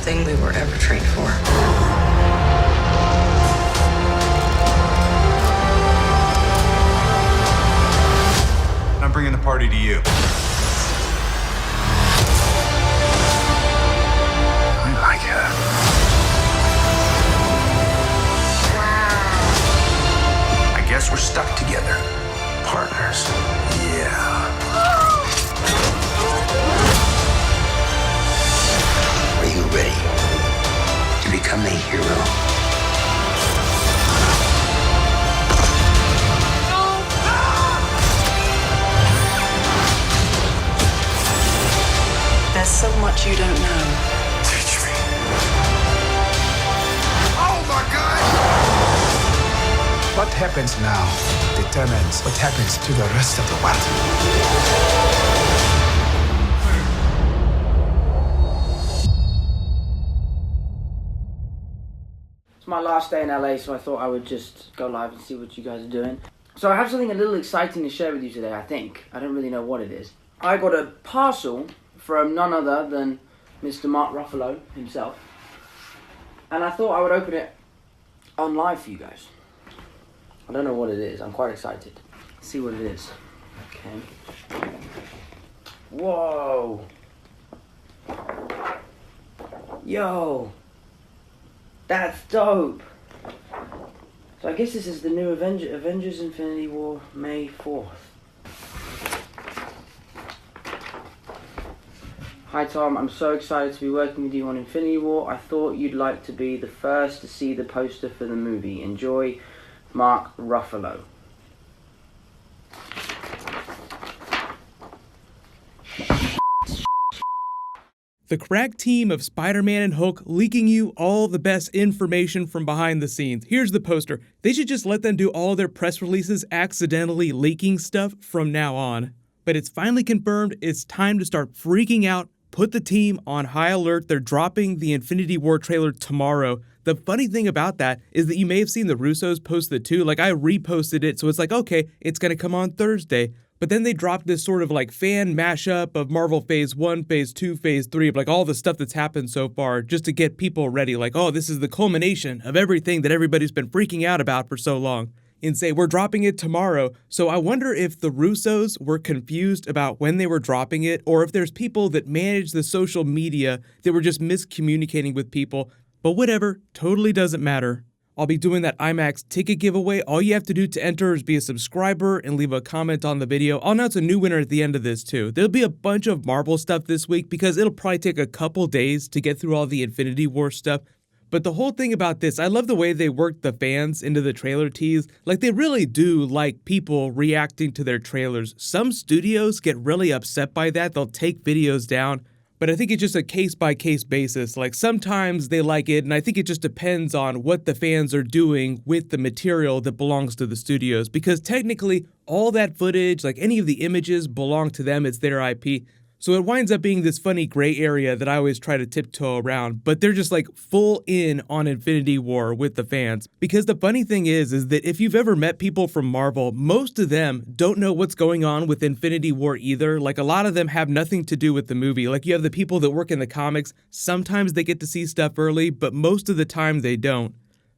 thing we were ever trained for. I'm bringing the party to you. I like her. Wow. I guess we're stuck together. Partners. Yeah. Are you ready to become a hero? There's so much you don't know. Teach me. Oh my God! What happens now determines what happens to the rest of the world. It's my last day in LA, so I thought I would just go live and see what you guys are doing. So I have something a little exciting to share with you today, I think. I don't really know what it is. I got a parcel from none other than Mr. Mark Ruffalo himself. And I thought I would open it on live for you guys. I don't know what it is. I'm quite excited. Let's see what it is. Okay. Whoa. Yo. That's dope. So I guess this is the new Avengers Infinity War, May 4th. Hi Tom, I'm so excited to be working with you on Infinity War. I thought you'd like to be the first to see the poster for the movie. Enjoy, Mark Ruffalo. The crack team of Spider-Man and Hulk leaking you all the best information from behind the scenes. Here's the poster. They should just let them do all their press releases accidentally leaking stuff from now on. But it's finally confirmed it's time to start freaking out. Put the team on high alert. They're dropping the Infinity War trailer tomorrow. The funny thing about that is that you may have seen the Russos post it too. Like I reposted it, so it's like, okay, it's gonna come on Thursday. But then they dropped this sort of like fan mashup of Marvel Phase 1, Phase 2, Phase 3, of like all the stuff that's happened so far just to get people ready. Like, oh, this is the culmination of everything that everybody's been freaking out about for so long. And say, we're dropping it tomorrow. So I wonder if the Russos were confused about when they were dropping it, or if there's people that manage the social media that were just miscommunicating with people. But whatever, totally doesn't matter. I'll be doing that IMAX ticket giveaway. All you have to do to enter is be a subscriber and leave a comment on the video. I'll announce a new winner at the end of this too. There'll be a bunch of Marvel stuff this week because it'll probably take a couple days to get through all the Infinity War stuff. But the whole thing about this, I love the way they worked the fans into the trailer tease. Like they really do like people reacting to their trailers. Some studios get really upset by that. They'll take videos down. But I think it's just a case-by-case basis. Like sometimes they like it, and I think it just depends on what the fans are doing with the material that belongs to the studios. Because technically, all that footage, like any of the images, belong to them. It's their IP. So it winds up being this funny gray area that I always try to tiptoe around, but they're just like full in on Infinity War with the fans. Because the funny thing is that if you've ever met people from Marvel, most of them don't know what's going on with Infinity War either. Like a lot of them have nothing to do with the movie. Like you have the people that work in the comics, sometimes they get to see stuff early, but most of the time they don't.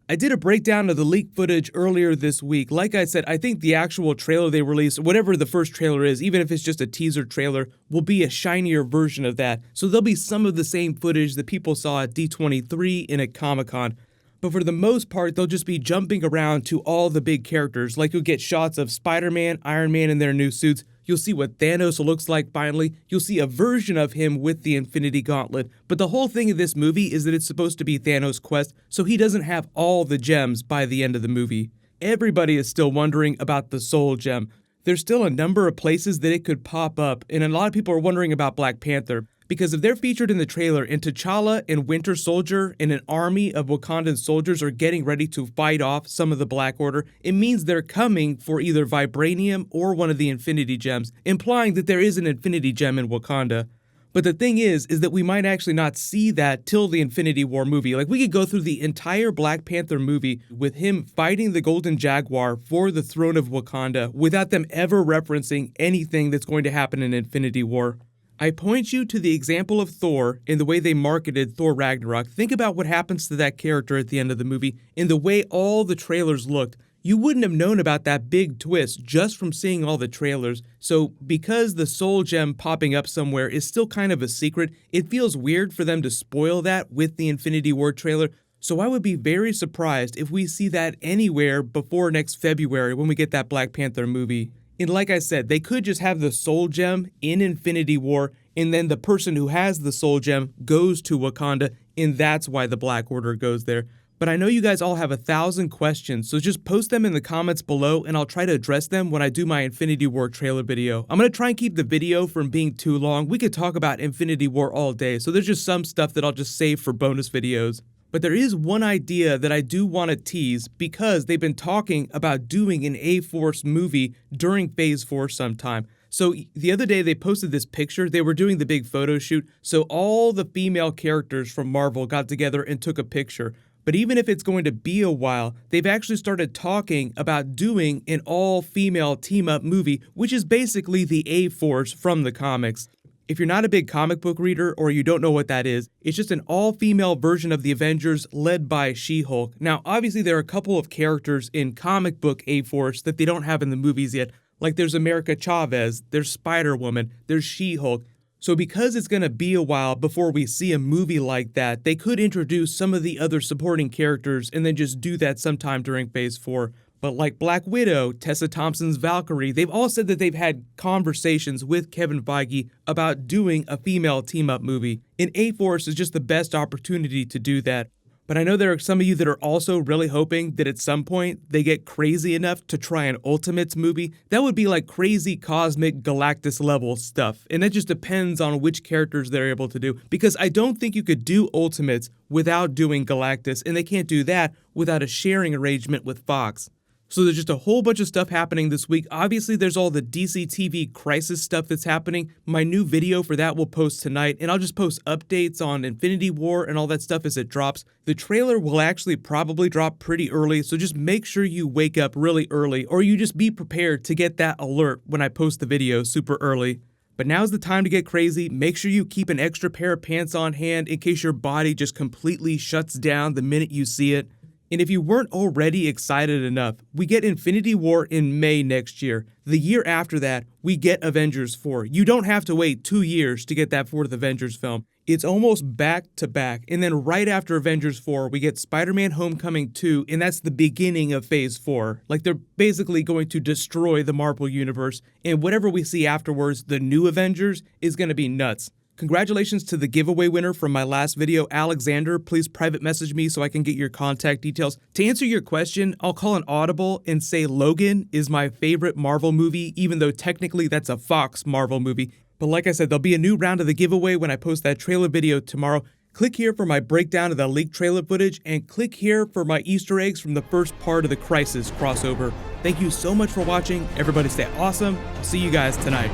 I did a breakdown of the leaked footage earlier this week. Like I said, I think the actual trailer they released, whatever the first trailer is, even if it's just a teaser trailer, will be a shinier version of that. So there'll be some of the same footage that people saw at D23 and at Comic-Con. But for the most part, they'll just be jumping around to all the big characters. Like you'll get shots of Spider-Man, Iron Man in their new suits. You'll see what Thanos looks like finally. You'll see a version of him with the Infinity Gauntlet. But the whole thing of this movie is that it's supposed to be Thanos' quest, so he doesn't have all the gems by the end of the movie. Everybody is still wondering about the Soul Gem. There's still a number of places that it could pop up, and a lot of people are wondering about Black Panther. Because if they're featured in the trailer and T'Challa and Winter Soldier and an army of Wakandan soldiers are getting ready to fight off some of the Black Order, it means they're coming for either Vibranium or one of the Infinity Gems, implying that there is an Infinity Gem in Wakanda. But the thing is that we might actually not see that till the Infinity War movie. Like we could go through the entire Black Panther movie with him fighting the Golden Jaguar for the throne of Wakanda without them ever referencing anything that's going to happen in Infinity War. I point you to the example of Thor in the way they marketed Thor Ragnarok. Think about what happens to that character at the end of the movie in the way all the trailers looked. You wouldn't have known about that big twist just from seeing all the trailers. So because the soul gem popping up somewhere is still kind of a secret, it feels weird for them to spoil that with the Infinity War trailer. So I would be very surprised if we see that anywhere before next February when we get that Black Panther movie. And like I said, they could just have the soul gem in Infinity War, and then the person who has the soul gem goes to Wakanda, and that's why the Black Order goes there. But I know you guys all have 1,000 questions, so just post them in the comments below, and I'll try to address them when I do my Infinity War trailer video. I'm going to try and keep the video from being too long. We could talk about Infinity War all day, so there's just some stuff that I'll just save for bonus videos. But there is one idea that I do want to tease because they've been talking about doing an A-Force movie during Phase 4 sometime. So the other day they posted this picture. They were doing the big photo shoot. So all the female characters from Marvel got together and took a picture. But even if it's going to be a while, they've actually started talking about doing an all-female team-up movie, which is basically the A-Force from the comics. If you're not a big comic book reader or you don't know what that is, it's just an all-female version of the Avengers led by She-Hulk. Now, obviously, there are a couple of characters in comic book A-Force that they don't have in the movies yet. Like there's America Chavez, there's Spider-Woman, there's She-Hulk. So because it's going to be a while before we see a movie like that, they could introduce some of the other supporting characters and then just do that sometime during Phase 4. But like Black Widow, Tessa Thompson's Valkyrie, they've all said that they've had conversations with Kevin Feige about doing a female team-up movie. And A-Force is just the best opportunity to do that. But I know there are some of you that are also really hoping that at some point they get crazy enough to try an Ultimates movie. That would be like crazy cosmic Galactus level stuff. And that just depends on which characters they're able to do. Because I don't think you could do Ultimates without doing Galactus. And they can't do that without a sharing arrangement with Fox. So there's just a whole bunch of stuff happening this week. Obviously, there's all the DC TV Crisis stuff that's happening. My new video for that will post tonight, and I'll just post updates on Infinity War and all that stuff as it drops. The trailer will actually probably drop pretty early, so just make sure you wake up really early, or you just be prepared to get that alert when I post the video super early. But now's the time to get crazy. Make sure you keep an extra pair of pants on hand in case your body just completely shuts down the minute you see it. And if you weren't already excited enough, we get Infinity War in May next year. The year after that, we get Avengers 4. You don't have to wait 2 years to get that fourth Avengers film. It's almost back to back. And then right after Avengers 4, we get Spider-Man Homecoming 2, and that's the beginning of Phase 4. Like, they're basically going to destroy the Marvel Universe, and whatever we see afterwards, the new Avengers, is going to be nuts. Congratulations to the giveaway winner from my last video, Alexander. Please private message me so I can get your contact details. To answer your question, I'll call an audible and say Logan is my favorite Marvel movie, even though technically that's a Fox Marvel movie. But like I said, there'll be a new round of the giveaway when I post that trailer video tomorrow. Click here for my breakdown of the leaked trailer footage, and click here for my Easter eggs from the first part of the Crisis crossover. Thank you so much for watching. Everybody stay awesome. I'll see you guys tonight.